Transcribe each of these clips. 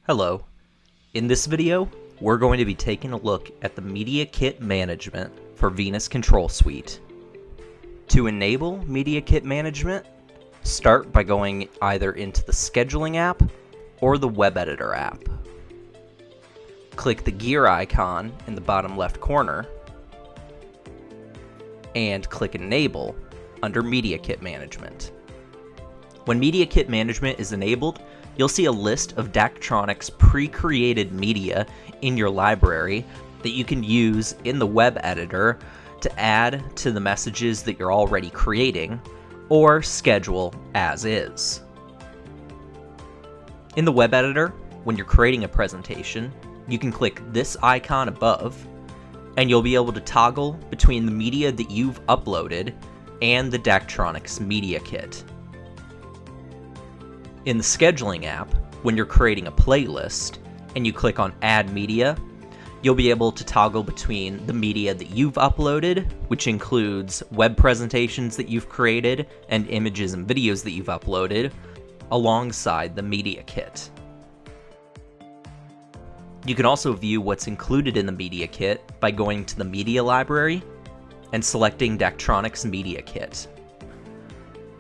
Hello. In this video, we're going to be taking a look at the Media Kit management for Venus Control Suite. To enable Media Kit management, start by going either into the Scheduling app or the Web Editor app. Click the gear icon in the bottom left corner and click Enable under Media Kit Management. When Media Kit Management is enabled, you'll see a list of Daktronics pre-created media in your library that you can use in the web editor to add to the messages that you're already creating or schedule as is. In the web editor, when you're creating a presentation, you can click this icon above and you'll be able to toggle between the media that you've uploaded and the Daktronics Media Kit. In the Scheduling app, when you're creating a playlist and you click on Add Media, you'll be able to toggle between the media that you've uploaded, which includes web presentations that you've created and images and videos that you've uploaded, alongside the Media Kit. You can also view what's included in the Media Kit by going to the Media Library and selecting Daktronics Media Kit.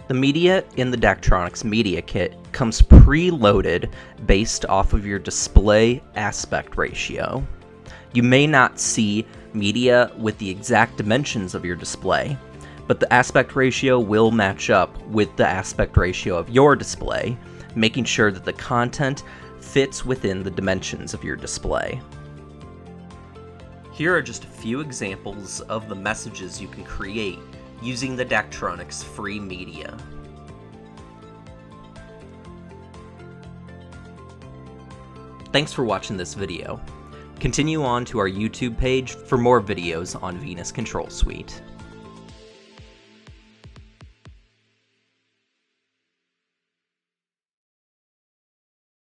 The media in the Daktronics Media Kit comes preloaded based off of your display aspect ratio. You may not see media with the exact dimensions of your display, but the aspect ratio will match up with the aspect ratio of your display, making sure that the content fits within the dimensions of your display. Here are just a few examples of the messages you can create using the Daktronics free media. Thanks for watching this video. Continue on to our YouTube page for more videos on Venus Control Suite.